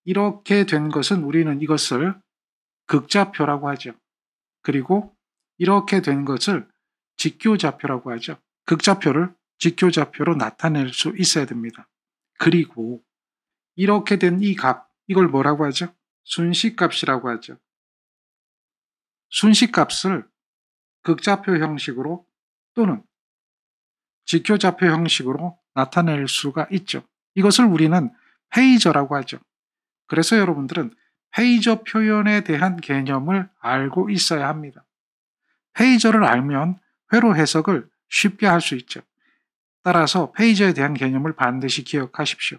이렇게 된 것은 우리는 이것을 극좌표라고 하죠. 그리고 이렇게 된 것을 직교좌표라고 하죠. 극좌표를 직교좌표로 나타낼 수 있어야 됩니다. 그리고 이렇게 된 이 값, 이걸 뭐라고 하죠? 순식값이라고 하죠. 순식값을 극좌표 형식으로 또는 직교좌표 형식으로 나타낼 수가 있죠. 이것을 우리는 페이저라고 하죠. 그래서 여러분들은 페이저 표현에 대한 개념을 알고 있어야 합니다. 페이저를 알면 회로 해석을 쉽게 할 수 있죠. 따라서 페이저에 대한 개념을 반드시 기억하십시오.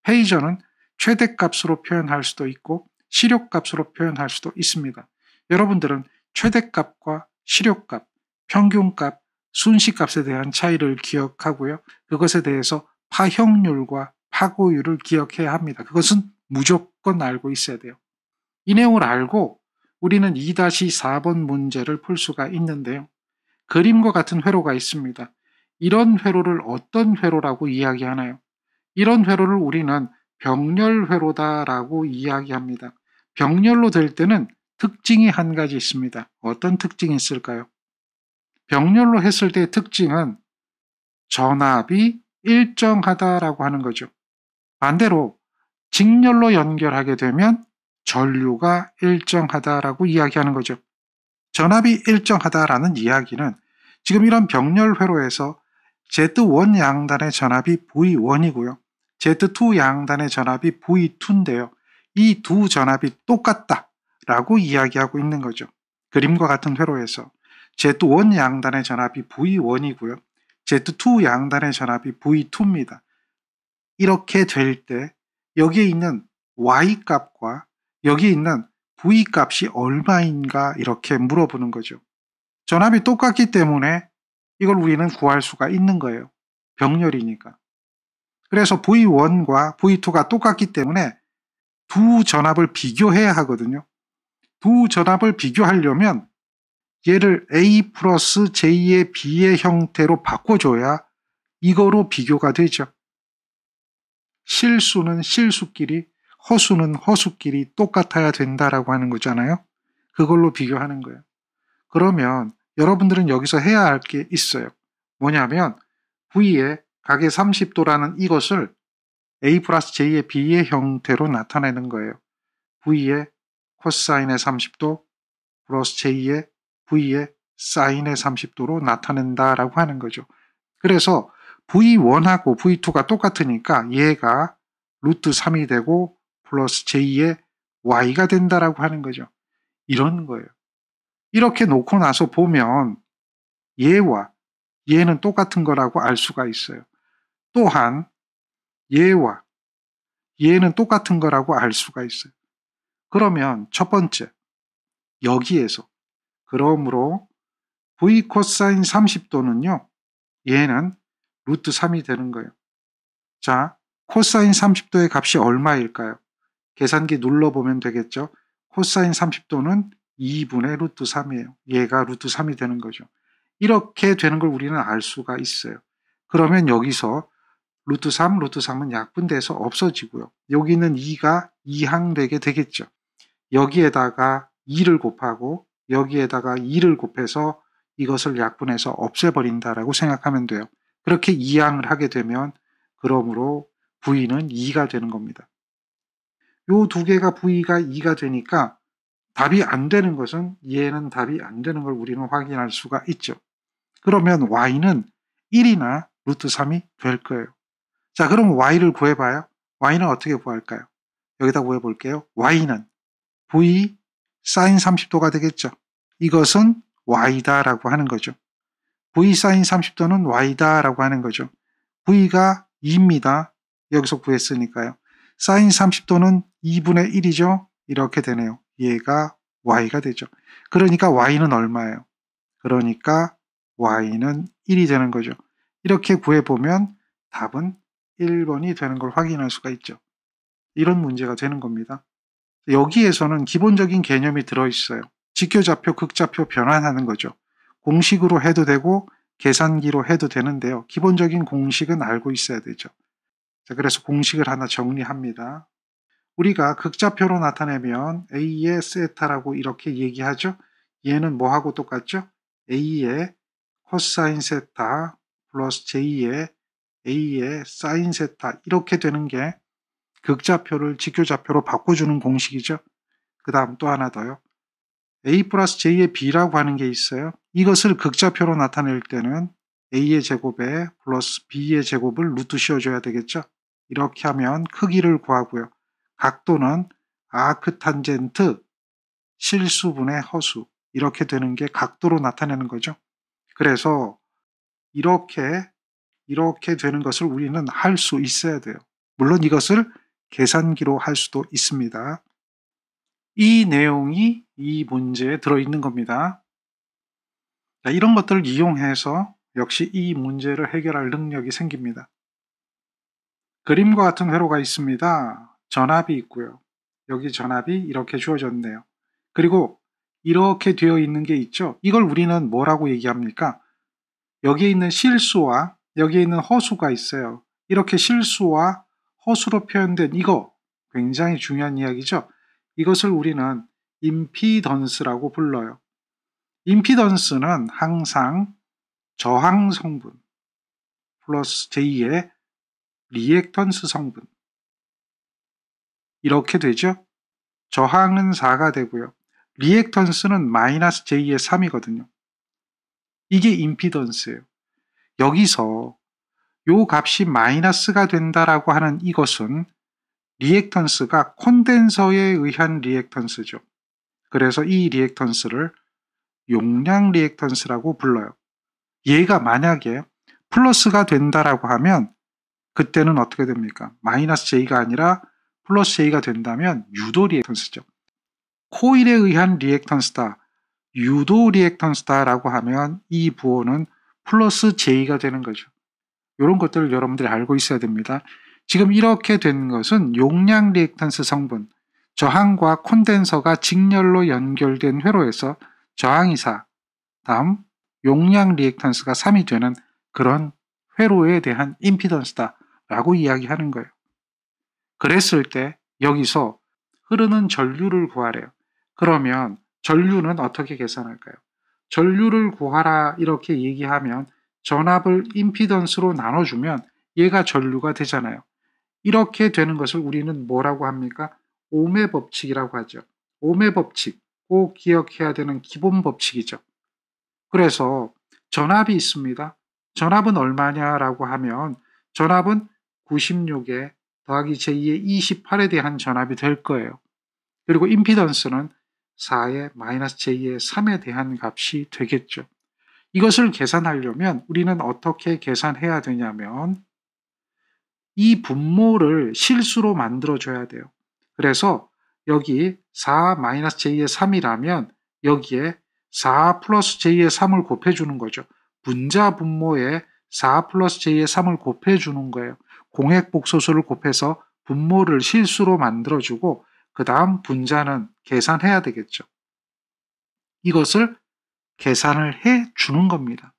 페이저는 최대값으로 표현할 수도 있고 시료값으로 표현할 수도 있습니다. 여러분들은 최대값과 시료값, 평균값, 순식값에 대한 차이를 기억하고요. 그것에 대해서 파형률과 파고율을 기억해야 합니다. 그것은 무조건 알고 있어야 돼요. 이 내용을 알고 우리는 2-4번 문제를 풀 수가 있는데요. 그림과 같은 회로가 있습니다. 이런 회로를 어떤 회로라고 이야기하나요? 이런 회로를 우리는 병렬회로다라고 이야기합니다. 병렬로 될 때는 특징이 한 가지 있습니다. 어떤 특징이 있을까요? 병렬로 했을 때의 특징은 전압이 일정하다라고 하는 거죠. 반대로 직렬로 연결하게 되면 전류가 일정하다라고 이야기하는 거죠. 전압이 일정하다라는 이야기는 지금 이런 병렬회로에서 Z1 양단의 전압이 V1이고요. Z2 양단의 전압이 V2인데요. 이 두 전압이 똑같다라고 이야기하고 있는 거죠. 그림과 같은 회로에서 Z1 양단의 전압이 V1이고요. Z2 양단의 전압이 V2입니다. 이렇게 될 때 여기에 있는 Y값과 여기에 있는 V값이 얼마인가 이렇게 물어보는 거죠. 전압이 똑같기 때문에 이걸 우리는 구할 수가 있는 거예요. 병렬이니까. 그래서 V1과 V2가 똑같기 때문에 두 전압을 비교해야 하거든요. 두 전압을 비교하려면 얘를 A 플러스 J의 B의 형태로 바꿔줘야 이거로 비교가 되죠. 실수는 실수끼리, 허수는 허수끼리 똑같아야 된다라고 하는 거잖아요. 그걸로 비교하는 거예요. 그러면 여러분들은 여기서 해야 할 게 있어요. 뭐냐면 V의 각의 30도라는 이것을 A 플러스 J의 B의 형태로 나타내는 거예요. V의 코사인의 30도 플러스 J의 V의 사인의 30도로 나타낸다라고 하는 거죠. 그래서 V1하고 V2가 똑같으니까 얘가 루트 3이 되고 플러스 J의 Y가 된다라고 하는 거죠. 이런 거예요. 이렇게 놓고 나서 보면 얘와 얘는 똑같은 거라고 알 수가 있어요. 또한 얘와 얘는 똑같은 거라고 알 수가 있어요. 그러면 첫 번째 여기에서 그러므로 V 코사인 30도는요. 얘는 루트 3이 되는 거예요. 자, 코사인 30도의 값이 얼마일까요? 계산기 눌러보면 되겠죠. 코사인 30도는 2분의 루트 3이에요. 얘가 루트 3이 되는 거죠. 이렇게 되는 걸 우리는 알 수가 있어요. 그러면 여기서 루트 3, 루트 3은 약분돼서 없어지고요. 여기 있는 2가 2항되게 되겠죠. 여기에다가 2를 곱하고 여기에다가 2를 곱해서 이것을 약분해서 없애버린다라고 생각하면 돼요. 그렇게 2항을 하게 되면 그러므로 V는 2가 되는 겁니다. 요 두 개가 V가 2가 되니까 답이 안 되는 것은 얘는 답이 안 되는 걸 우리는 확인할 수가 있죠. 그러면 Y는 1이나 루트 3이 될 거예요. 자, 그럼 Y를 구해봐요. Y는 어떻게 구할까요? 여기다 구해볼게요. Y는 V 사인 30도가 되겠죠. 이것은 Y다라고 하는 거죠. V 사인 30도는 Y다라고 하는 거죠. V가 2입니다. 여기서 구했으니까요. 사인 30도는 2분의 1이죠. 이렇게 되네요. 얘가 Y가 되죠. 그러니까 Y는 얼마예요? 그러니까 Y는 1이 되는 거죠. 이렇게 구해보면 답은 1번이 되는 걸 확인할 수가 있죠. 이런 문제가 되는 겁니다. 여기에서는 기본적인 개념이 들어있어요. 직교좌표, 극좌표 변환하는 거죠. 공식으로 해도 되고 계산기로 해도 되는데요. 기본적인 공식은 알고 있어야 되죠. 자, 그래서 공식을 하나 정리합니다. 우리가 극좌표로 나타내면 A의 세타라고 이렇게 얘기하죠. 얘는 뭐하고 똑같죠? A의 코사인 세타 플러스 J의 A의 사인 세타 이렇게 되는 게 극좌표를 직교좌표로 바꿔주는 공식이죠. 그 다음 또 하나 더요. A 플러스 J의 B라고 하는 게 있어요. 이것을 극좌표로 나타낼 때는 A의 제곱에 플러스 B의 제곱을 루트 씌워줘야 되겠죠. 이렇게 하면 크기를 구하고요. 각도는 아크탄젠트 실수분의 허수 이렇게 되는 게 각도로 나타내는 거죠. 그래서 이렇게 되는 것을 우리는 할 수 있어야 돼요. 물론 이것을 계산기로 할 수도 있습니다. 이 내용이 이 문제에 들어있는 겁니다. 자, 이런 것들을 이용해서 역시 이 문제를 해결할 능력이 생깁니다. 그림과 같은 회로가 있습니다. 전압이 있고요. 여기 전압이 이렇게 주어졌네요. 그리고 이렇게 되어 있는 게 있죠. 이걸 우리는 뭐라고 얘기합니까? 여기에 있는 실수와 여기에 있는 허수가 있어요. 이렇게 실수와 허수로 표현된 이거 굉장히 중요한 이야기죠. 이것을 우리는 임피던스라고 불러요. 임피던스는 항상 저항 성분 플러스 J의 리액턴스 성분 이렇게 되죠. 저항은 4가 되고요. 리액턴스는 마이너스 J의 3이거든요. 이게 임피던스예요. 여기서 요 값이 마이너스가 된다라고 하는 이것은 리액턴스가 콘덴서에 의한 리액턴스죠. 그래서 이 리액턴스를 용량 리액턴스라고 불러요. 얘가 만약에 플러스가 된다라고 하면 그때는 어떻게 됩니까? 마이너스 J가 아니라 플러스 J가 된다면 유도 리액턴스죠. 코일에 의한 리액턴스다, 유도 리액턴스다라고 하면 이 부호는 플러스 J가 되는 거죠. 이런 것들을 여러분들이 알고 있어야 됩니다. 지금 이렇게 된 것은 용량 리액턴스 성분, 저항과 콘덴서가 직렬로 연결된 회로에서 저항이 4, 다음 용량 리액턴스가 3이 되는 그런 회로에 대한 임피던스다 라고 이야기하는 거예요. 그랬을 때 여기서 흐르는 전류를 구하래요. 그러면 전류는 어떻게 계산할까요? 전류를 구하라 이렇게 얘기하면 전압을 임피던스로 나눠주면 얘가 전류가 되잖아요. 이렇게 되는 것을 우리는 뭐라고 합니까? 옴의 법칙이라고 하죠. 옴의 법칙, 꼭 기억해야 되는 기본 법칙이죠. 그래서 전압이 있습니다. 전압은 얼마냐라고 하면 전압은 96에 더하기 J의 28에 대한 전압이 될 거예요. 그리고 임피던스는 4의 마이너스 J의 3에 대한 값이 되겠죠. 이것을 계산하려면 우리는 어떻게 계산해야 되냐면 이 분모를 실수로 만들어줘야 돼요. 그래서 여기 4 마이너스 J의 3이라면 여기에 4 플러스 J의 3을 곱해주는 거죠. 분자 분모에 4 플러스 J의 3을 곱해주는 거예요. 공액복소수를 곱해서 분모를 실수로 만들어주고 그 다음 분자는 계산해야 되겠죠. 이것을 계산을 해주는 겁니다.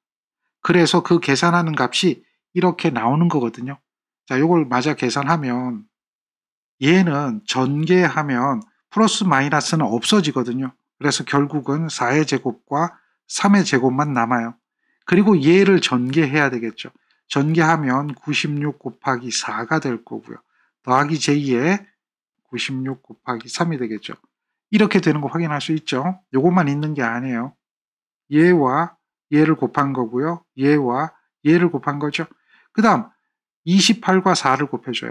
그래서 그 계산하는 값이 이렇게 나오는 거거든요. 자, 이걸 마저 계산하면 얘는 전개하면 플러스 마이너스는 없어지거든요. 그래서 결국은 4의 제곱과 3의 제곱만 남아요. 그리고 얘를 전개해야 되겠죠. 전개하면 96 곱하기 4가 될 거고요. 더하기 J에 96 곱하기 3이 되겠죠. 이렇게 되는 거 확인할 수 있죠. 요것만 있는 게 아니에요. 얘와 얘를 곱한 거고요. 얘와 얘를 곱한 거죠. 그 다음 28과 4를 곱해줘요.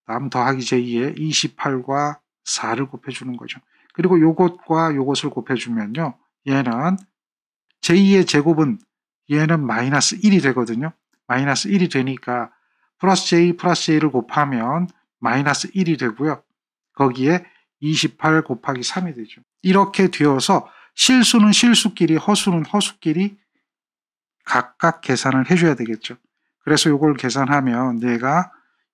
다음 더하기 J에 28과 4를 곱해주는 거죠. 그리고 요것과 요것을 곱해주면요. 얘는 J의 제곱은 얘는 마이너스 1이 되거든요. 마이너스 1이 되니까 플러스 J를 곱하면 마이너스 1이 되고요. 거기에 28 곱하기 3이 되죠. 이렇게 되어서 실수는 실수끼리, 허수는 허수끼리 각각 계산을 해줘야 되겠죠. 그래서 이걸 계산하면 얘가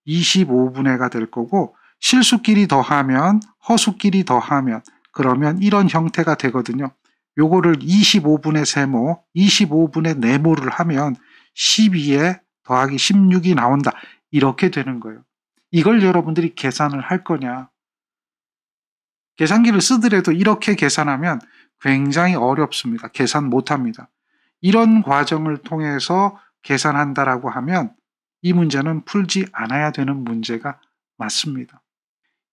25분의가 될 거고 실수끼리 더하면 허수끼리 더하면 그러면 이런 형태가 되거든요. 요거를 25분의 세모, 25분의 네모를 하면 12에 더하기 16이 나온다. 이렇게 되는 거예요. 이걸 여러분들이 계산을 할 거냐. 계산기를 쓰더라도 이렇게 계산하면 굉장히 어렵습니다. 계산 못합니다. 이런 과정을 통해서 계산한다라고 하면 이 문제는 풀지 않아야 되는 문제가 맞습니다.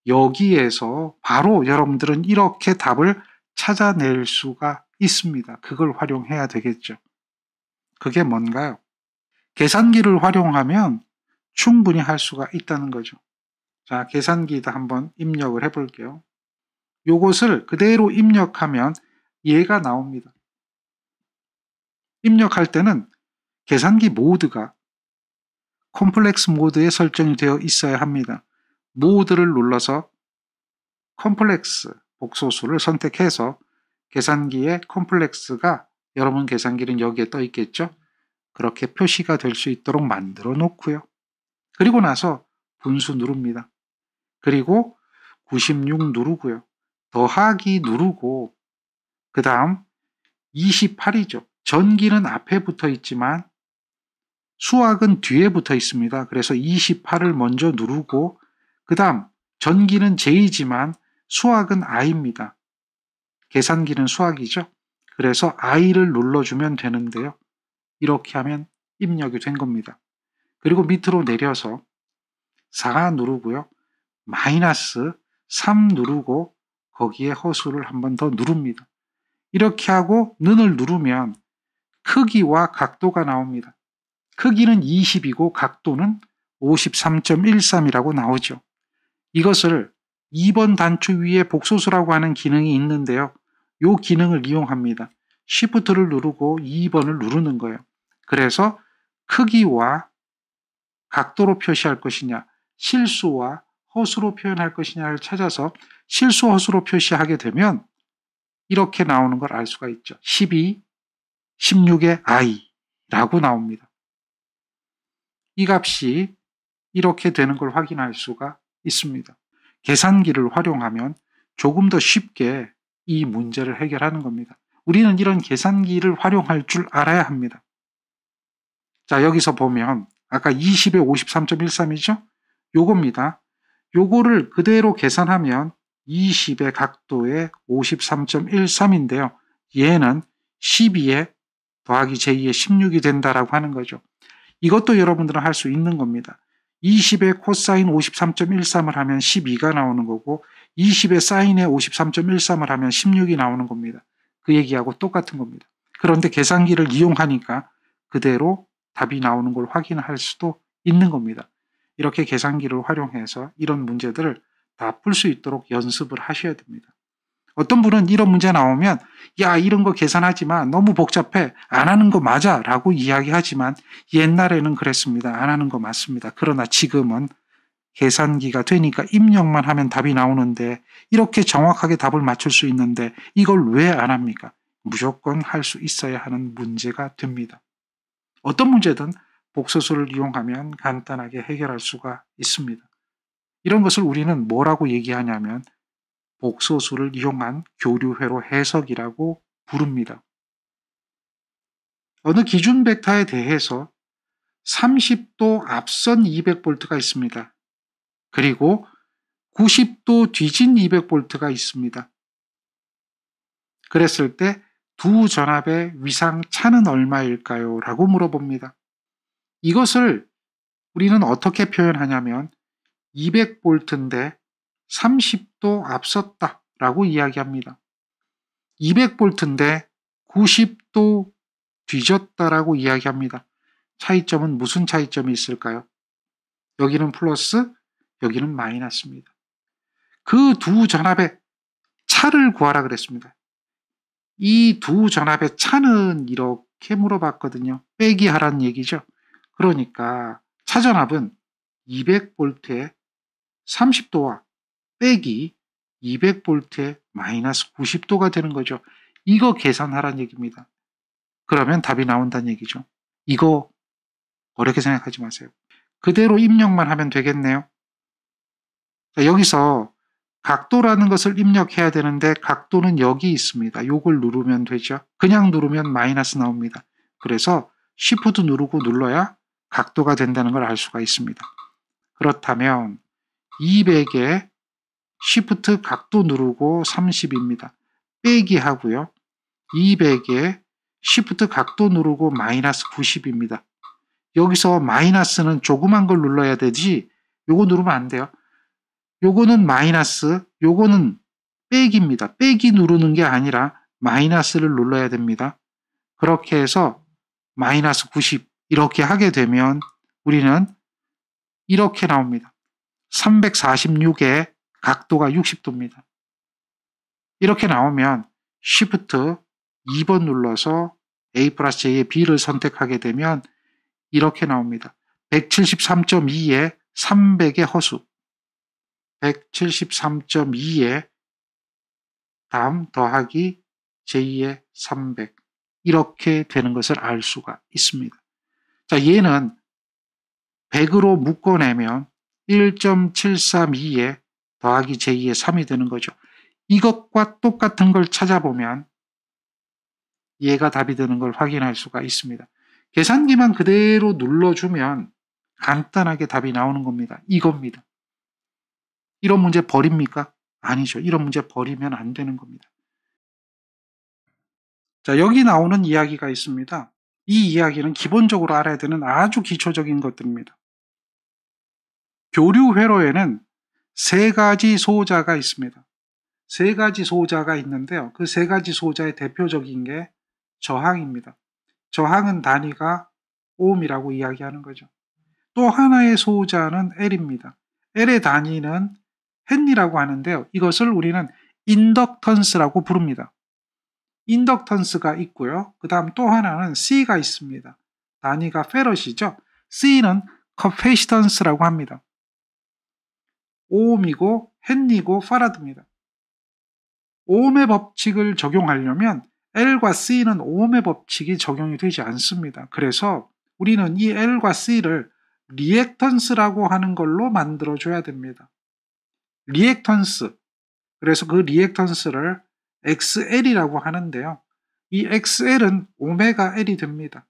여기에서 바로 여러분들은 이렇게 답을 찾아낼 수가 있습니다. 그걸 활용해야 되겠죠. 그게 뭔가요? 계산기를 활용하면 충분히 할 수가 있다는 거죠. 자, 계산기에다 한번 입력을 해볼게요. 요것을 그대로 입력하면 얘가 나옵니다. 입력할 때는 계산기 모드가 컴플렉스 모드에 설정이 되어 있어야 합니다. 모드를 눌러서 컴플렉스 복소수를 선택해서 계산기의 컴플렉스가 여러분 계산기는 여기에 떠 있겠죠? 그렇게 표시가 될 수 있도록 만들어 놓고요. 그리고 나서 분수 누릅니다. 그리고 96 누르고요. 더하기 누르고 그 다음 28이죠. 전기는 앞에 붙어 있지만 수학은 뒤에 붙어 있습니다. 그래서 28을 먼저 누르고 그 다음 전기는 J지만 수학은 I입니다. 계산기는 수학이죠. 그래서 I를 눌러주면 되는데요. 이렇게 하면 입력이 된 겁니다. 그리고 밑으로 내려서 4 누르고요. 마이너스 3 누르고 거기에 허수를 한 번 더 누릅니다. 이렇게 하고 는을 누르면 크기와 각도가 나옵니다. 크기는 20이고 각도는 53.13이라고 나오죠. 이것을 2번 단추 위에 복소수라고 하는 기능이 있는데요. 이 기능을 이용합니다. Shift를 누르고 2번을 누르는 거예요. 그래서 크기와 각도로 표시할 것이냐, 실수와 허수로 표현할 것이냐를 찾아서 실수, 허수로 표시하게 되면 이렇게 나오는 걸 알 수가 있죠. 12, 16의 i라고 나옵니다. 이 값이 이렇게 되는 걸 확인할 수가 있습니다. 계산기를 활용하면 조금 더 쉽게 이 문제를 해결하는 겁니다. 우리는 이런 계산기를 활용할 줄 알아야 합니다. 자, 여기서 보면 아까 20에 53.13이죠? 요겁니다. 요거를 그대로 계산하면 20의 각도에 53.13인데요. 얘는 12에 더하기 제2의 16이 된다라고 하는 거죠. 이것도 여러분들은 할 수 있는 겁니다. 20의 코사인 53.13을 하면 12가 나오는 거고 20의 사인에 53.13을 하면 16이 나오는 겁니다. 그 얘기하고 똑같은 겁니다. 그런데 계산기를 이용하니까 그대로 답이 나오는 걸 확인할 수도 있는 겁니다. 이렇게 계산기를 활용해서 이런 문제들을 다 풀 수 있도록 연습을 하셔야 됩니다. 어떤 분은 이런 문제 나오면 야, 이런 거 계산하지 마, 너무 복잡해, 안 하는 거 맞아 라고 이야기하지만 옛날에는 그랬습니다. 안 하는 거 맞습니다. 그러나 지금은 계산기가 되니까 입력만 하면 답이 나오는데 이렇게 정확하게 답을 맞출 수 있는데 이걸 왜 안 합니까? 무조건 할 수 있어야 하는 문제가 됩니다. 어떤 문제든 복소수를 이용하면 간단하게 해결할 수가 있습니다. 이런 것을 우리는 뭐라고 얘기하냐면 복소수를 이용한 교류회로 해석이라고 부릅니다. 어느 기준 벡터에 대해서 30도 앞선 200V가 있습니다. 그리고 90도 뒤진 200V가 있습니다. 그랬을 때 두 전압의 위상 차는 얼마일까요? 라고 물어봅니다. 이것을 우리는 어떻게 표현하냐면 200V인데 30도 앞섰다 라고 이야기합니다. 200V인데 90도 뒤졌다라고 이야기합니다. 차이점은 무슨 차이점이 있을까요? 여기는 플러스, 여기는 마이너스입니다. 그 두 전압의 차를 구하라 그랬습니다. 이 두 전압의 차는 이렇게 물어봤거든요. 빼기 하라는 얘기죠. 그러니까 차전압은 200V에 30도와 빼기 200V에 마이너스 90도가 되는 거죠. 이거 계산하라는 얘기입니다. 그러면 답이 나온다는 얘기죠. 이거 어렵게 생각하지 마세요. 그대로 입력만 하면 되겠네요. 자, 여기서 각도라는 것을 입력해야 되는데 각도는 여기 있습니다. 요걸 누르면 되죠. 그냥 누르면 마이너스 나옵니다. 그래서 Shift 누르고 눌러야 각도가 된다는 걸 알 수가 있습니다. 그렇다면 200에 Shift 각도 누르고 30입니다. 빼기 하고요. 200에 Shift 각도 누르고 마이너스 90입니다. 여기서 마이너스는 조그만 걸 눌러야 되지 요거 누르면 안 돼요. 요거는 마이너스, 요거는 빼기입니다. 빼기 누르는 게 아니라 마이너스를 눌러야 됩니다. 그렇게 해서 마이너스 90 이렇게 하게 되면 우리는 이렇게 나옵니다. 346의 각도가 60도입니다. 이렇게 나오면 Shift 2번 눌러서 A 플러스 J의 B를 선택하게 되면 이렇게 나옵니다. 173.2에 300의 허수, 173.2에 다음 더하기 J의 300 이렇게 되는 것을 알 수가 있습니다. 자, 얘는 100으로 묶어내면 1.732에 더하기 J의 3이 되는 거죠. 이것과 똑같은 걸 찾아보면 얘가 답이 되는 걸 확인할 수가 있습니다. 계산기만 그대로 눌러주면 간단하게 답이 나오는 겁니다. 이겁니다. 이런 문제 버립니까? 아니죠. 이런 문제 버리면 안 되는 겁니다. 자, 여기 나오는 이야기가 있습니다. 이 이야기는 기본적으로 알아야 되는 아주 기초적인 것들입니다. 교류 회로에는 세 가지 소자가 있습니다. 세 가지 소자가 있는데요. 그 세 가지 소자의 대표적인 게 저항입니다. 저항은 단위가 옴이라고 이야기하는 거죠. 또 하나의 소자는 L입니다. L의 단위는 헨리라고 하는데요. 이것을 우리는 인덕턴스라고 부릅니다. 인덕턴스가 있고요. 그 다음 또 하나는 C가 있습니다. 단위가 페럿이죠. C는 커패시턴스라고 합니다. 옴이고 헨리고 파라드입니다. 옴의 법칙을 적용하려면 L과 C는 옴의 법칙이 적용이 되지 않습니다. 그래서 우리는 이 L과 C를 리액턴스라고 하는 걸로 만들어줘야 됩니다. 리액턴스, 그래서 그 리액턴스를 XL이라고 하는데요. 이 XL은 오메가 L이 됩니다.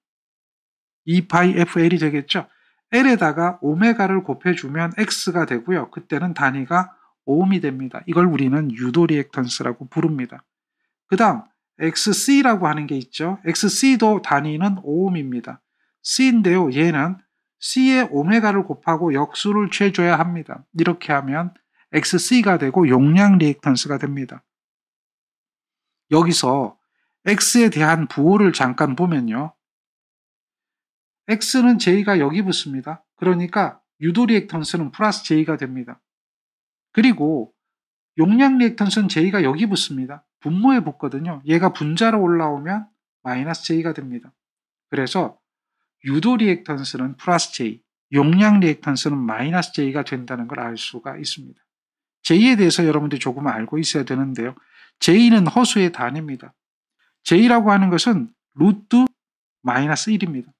2파이 FL이 되겠죠. L에다가 오메가를 곱해주면 X가 되고요. 그때는 단위가 옴이 됩니다. 이걸 우리는 유도 리액턴스라고 부릅니다. 그 다음 XC라고 하는 게 있죠. XC도 단위는 옴입니다. C인데요. 얘는 C에 오메가를 곱하고 역수를 취해줘야 합니다. 이렇게 하면 XC가 되고 용량 리액턴스가 됩니다. 여기서 X에 대한 부호를 잠깐 보면요. X는 J가 여기 붙습니다. 그러니까 유도 리액턴스는 플러스 J가 됩니다. 그리고 용량 리액턴스는 J가 여기 붙습니다. 분모에 붙거든요. 얘가 분자로 올라오면 마이너스 J가 됩니다. 그래서 유도 리액턴스는 플러스 J, 용량 리액턴스는 마이너스 J가 된다는 걸 알 수가 있습니다. J에 대해서 여러분들이 조금 알고 있어야 되는데요. J는 허수의 단위입니다. J라고 하는 것은 루트 마이너스 1입니다.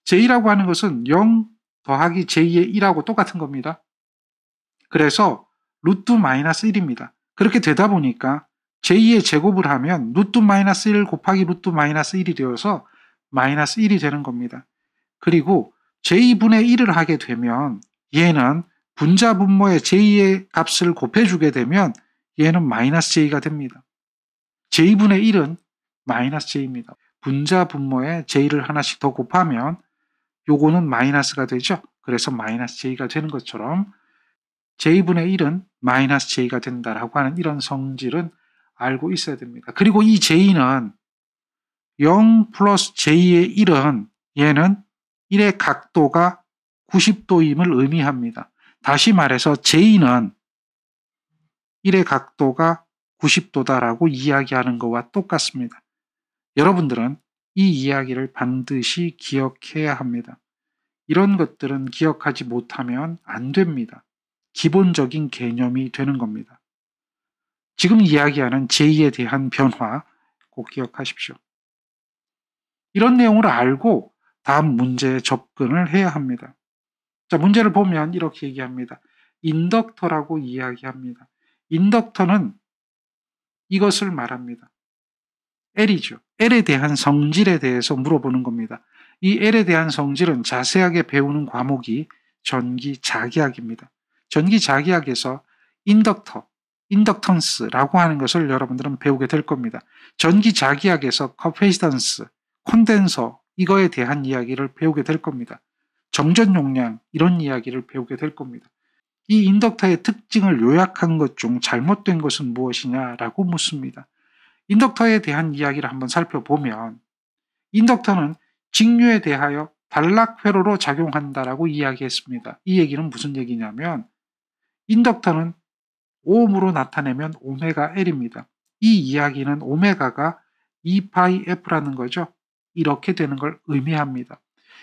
J라고 하는 것은 0 더하기 J의 1하고 똑같은 겁니다. 그래서 루트 마이너스 1입니다. 그렇게 되다 보니까 J의 제곱을 하면 루트 마이너스 1 곱하기 루트 마이너스 1이 되어서 마이너스 1이 되는 겁니다. 그리고 J분의 1을 하게 되면 얘는 분자 분모에 J의 값을 곱해주게 되면 얘는 마이너스 J가 됩니다. J분의 1은 마이너스 J입니다. 분자 분모에 J를 하나씩 더 곱하면 요거는 마이너스가 되죠. 그래서 마이너스 J가 되는 것처럼 J분의 1은 마이너스 J가 된다라고 하는 이런 성질은 알고 있어야 됩니다. 그리고 이 J는 0 플러스 J의 1은 얘는 1의 각도가 90도임을 의미합니다. 다시 말해서 J는 1의 각도가 90도다라고 이야기하는 것과 똑같습니다. 여러분들은 이 이야기를 반드시 기억해야 합니다. 이런 것들은 기억하지 못하면 안 됩니다. 기본적인 개념이 되는 겁니다. 지금 이야기하는 J에 대한 변화 꼭 기억하십시오. 이런 내용을 알고 다음 문제에 접근을 해야 합니다. 자, 문제를 보면 이렇게 얘기합니다. 인덕터라고 이야기합니다. 인덕터는 이것을 말합니다. L이죠. L에 대한 성질에 대해서 물어보는 겁니다. 이 L에 대한 성질은 자세하게 배우는 과목이 전기 자기학입니다. 전기 자기학에서 인덕턴스라고 하는 것을 여러분들은 배우게 될 겁니다. 전기 자기학에서 커패시턴스, 콘덴서 이거에 대한 이야기를 배우게 될 겁니다. 정전 용량 이런 이야기를 배우게 될 겁니다. 이 인덕터의 특징을 요약한 것 중 잘못된 것은 무엇이냐라고 묻습니다. 인덕터에 대한 이야기를 한번 살펴보면 인덕터는 직류에 대하여 단락회로로 작용한다라고 이야기했습니다. 이 얘기는 무슨 얘기냐면 인덕터는 오음으로 나타내면 오메가 L입니다. 이 이야기는 오메가가 2파이F라는 거죠. 이렇게 되는 걸 의미합니다.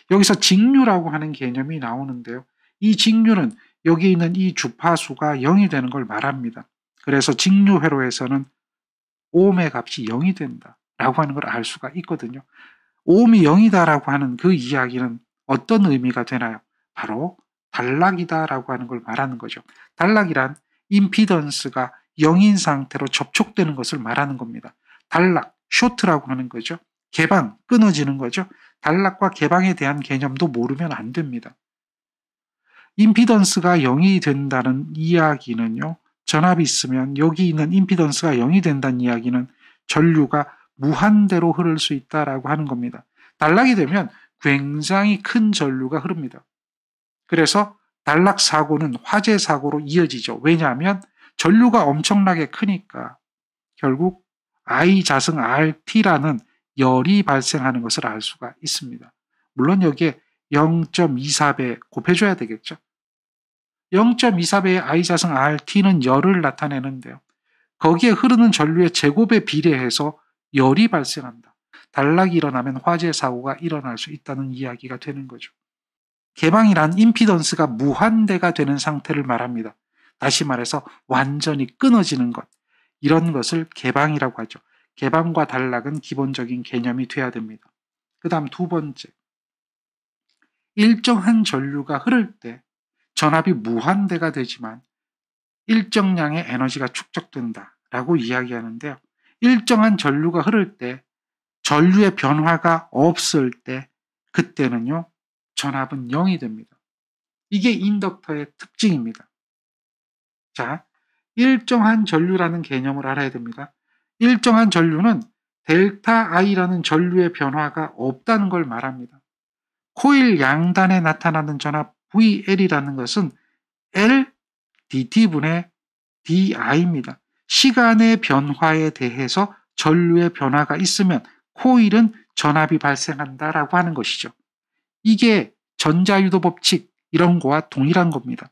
여기서 직류라고 하는 개념이 나오는데요. 이 직류는 여기 있는 이 주파수가 0이 되는 걸 말합니다. 그래서 직류 회로에서는 오음의 값이 0이 된다라고 하는 걸 알 수가 있거든요. 오음이 0이다라고 하는 그 이야기는 어떤 의미가 되나요? 바로 단락이다라고 하는 걸 말하는 거죠. 단락이란 임피던스가 0인 상태로 접촉되는 것을 말하는 겁니다. 단락, 쇼트라고 하는 거죠. 개방, 끊어지는 거죠. 단락과 개방에 대한 개념도 모르면 안 됩니다. 임피던스가 0이 된다는 이야기는요. 전압이 있으면 여기 있는 임피던스가 0이 된다는 이야기는 전류가 무한대로 흐를 수 있다라고 하는 겁니다. 단락이 되면 굉장히 큰 전류가 흐릅니다. 그래서 단락 사고는 화재 사고로 이어지죠. 왜냐하면 전류가 엄청나게 크니까 결국 I 자승 RT라는 열이 발생하는 것을 알 수가 있습니다. 물론 여기에 0.24배 곱해줘야 되겠죠. 0.24배의 I 자승 RT는 열을 나타내는데요. 거기에 흐르는 전류의 제곱에 비례해서 열이 발생한다. 단락이 일어나면 화재 사고가 일어날 수 있다는 이야기가 되는 거죠. 개방이란 임피던스가 무한대가 되는 상태를 말합니다. 다시 말해서 완전히 끊어지는 것. 이런 것을 개방이라고 하죠. 개방과 단락은 기본적인 개념이 돼야 됩니다. 그 다음 두 번째. 일정한 전류가 흐를 때 전압이 무한대가 되지만 일정량의 에너지가 축적된다라고 이야기하는데요. 일정한 전류가 흐를 때 전류의 변화가 없을 때 그때는요. 전압은 0이 됩니다. 이게 인덕터의 특징입니다. 자, 일정한 전류라는 개념을 알아야 됩니다. 일정한 전류는 델타 I라는 전류의 변화가 없다는 걸 말합니다. 코일 양단에 나타나는 전압 VL이라는 것은 L dT분의 DI입니다. 시간의 변화에 대해서 전류의 변화가 있으면 코일은 전압이 발생한다라고 하는 것이죠. 이게 전자유도 법칙 이런 거와 동일한 겁니다.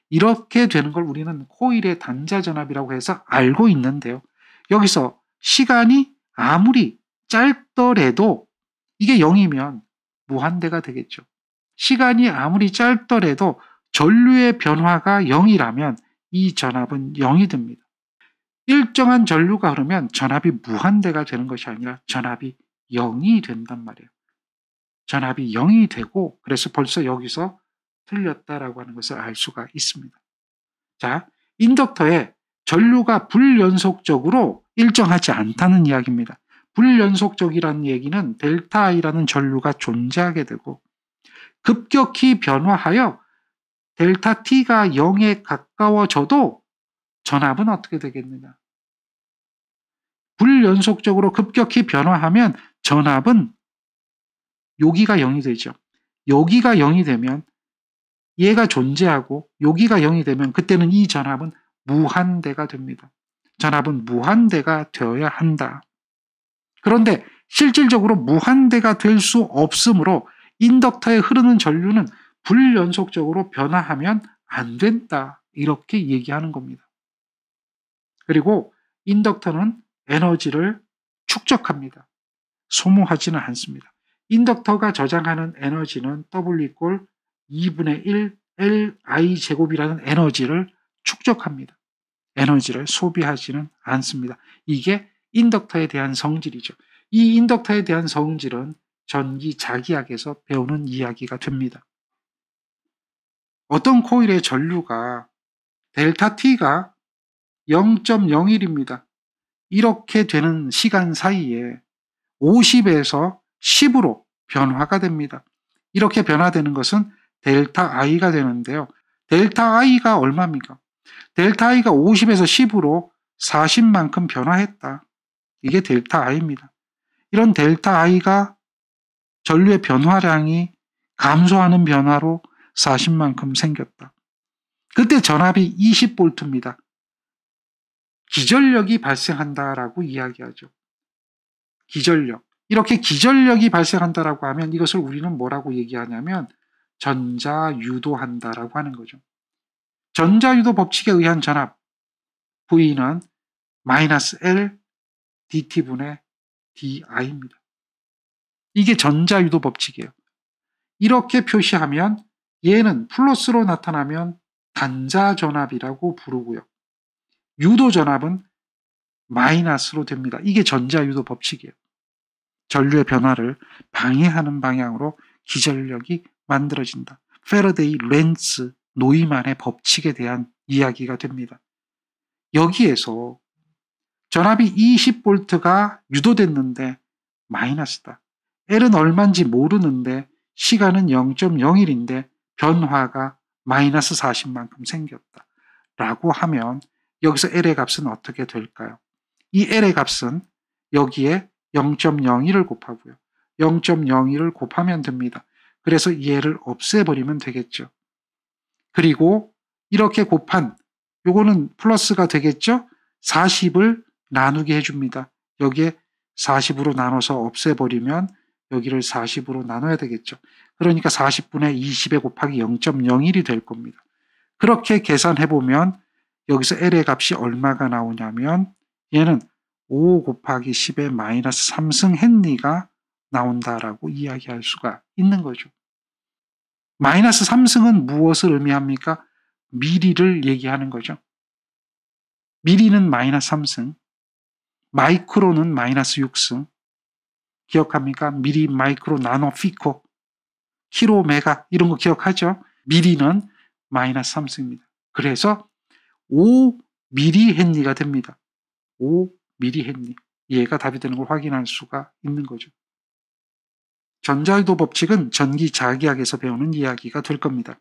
이렇게 되는 걸 우리는 코일의 단자 전압이라고 해서 알고 있는데요. 여기서 시간이 아무리 짧더라도 이게 0이면 무한대가 되겠죠. 시간이 아무리 짧더라도 전류의 변화가 0이라면 이 전압은 0이 됩니다. 일정한 전류가 흐르면 전압이 무한대가 되는 것이 아니라 전압이 0이 된단 말이에요. 전압이 0이 되고 그래서 벌써 여기서 틀렸다라고 하는 것을 알 수가 있습니다. 자, 인덕터에 전류가 불연속적으로 일정하지 않다는 이야기입니다. 불연속적이라는 얘기는 델타 I라는 전류가 존재하게 되고 급격히 변화하여 델타 T가 0에 가까워져도 전압은 어떻게 되겠느냐? 불연속적으로 급격히 변화하면 전압은 여기가 0이 되죠. 여기가 0이 되면 얘가 존재하고 여기가 0이 되면 그때는 이 전압은 무한대가 됩니다. 전압은 무한대가 되어야 한다. 그런데 실질적으로 무한대가 될 수 없으므로 인덕터에 흐르는 전류는 불연속적으로 변화하면 안 된다. 이렇게 얘기하는 겁니다. 그리고 인덕터는 에너지를 축적합니다. 소모하지는 않습니다. 인덕터가 저장하는 에너지는 W = 2분의 1 Li 제곱이라는 에너지를 축적합니다. 에너지를 소비하지는 않습니다. 이게 인덕터에 대한 성질이죠. 이 인덕터에 대한 성질은 전기 자기학에서 배우는 이야기가 됩니다. 어떤 코일의 전류가 델타 T가 0.01입니다. 이렇게 되는 시간 사이에 50에서 10으로 변화가 됩니다. 이렇게 변화되는 것은 델타 I가 되는데요. 델타 I가 얼마입니까? 델타 I가 50에서 10으로 40만큼 변화했다. 이게 델타 I입니다. 이런 델타 I가 전류의 변화량이 감소하는 변화로 40만큼 생겼다. 그때 전압이 20V입니다. 기전력이 발생한다라고 이야기하죠. 기전력. 이렇게 기전력이 발생한다라고 하면 이것을 우리는 뭐라고 얘기하냐면 전자유도한다라고 하는 거죠. 전자유도 법칙에 의한 전압 V는 -L dt분의 di입니다. 이게 전자유도 법칙이에요. 이렇게 표시하면 얘는 플러스로 나타나면 단자전압이라고 부르고요. 유도전압은 마이너스로 됩니다. 이게 전자유도 법칙이에요. 전류의 변화를 방해하는 방향으로 기전력이 만들어진다. 패러데이, 렌츠, 노이만의 법칙에 대한 이야기가 됩니다. 여기에서 전압이 20V가 유도됐는데 마이너스다. L은 얼마인지 모르는데 시간은 0.01인데 변화가 마이너스 40만큼 생겼다. 라고 하면 여기서 L의 값은 어떻게 될까요? 이 L의 값은 여기에 0.01을 곱하고요. 0.01을 곱하면 됩니다. 그래서 이 L을 없애버리면 되겠죠. 그리고 이렇게 곱한 요거는 플러스가 되겠죠? 40을 나누게 해줍니다. 여기에 40으로 나눠서 없애버리면 여기를 40으로 나눠야 되겠죠. 그러니까 40분의 20에 곱하기 0.01이 될 겁니다. 그렇게 계산해보면 여기서 L의 값이 얼마가 나오냐면 얘는 5 곱하기 10의 마이너스 3승 헨리가 나온다라고 이야기할 수가 있는 거죠. 마이너스 3승은 무엇을 의미합니까? 미리를 얘기하는 거죠. 미리는 마이너스 3승, 마이크로는 마이너스 6승. 기억합니까? 미리, 마이크로, 나노, 피코, 키로, 메가 이런 거 기억하죠? 미리는 마이너스 3승입니다. 그래서 5미리 헨리가 됩니다. 5미리 헨리. 얘가 답이 되는 걸 확인할 수가 있는 거죠. 전자유도 법칙은 전기 자기학에서 배우는 이야기가 될 겁니다.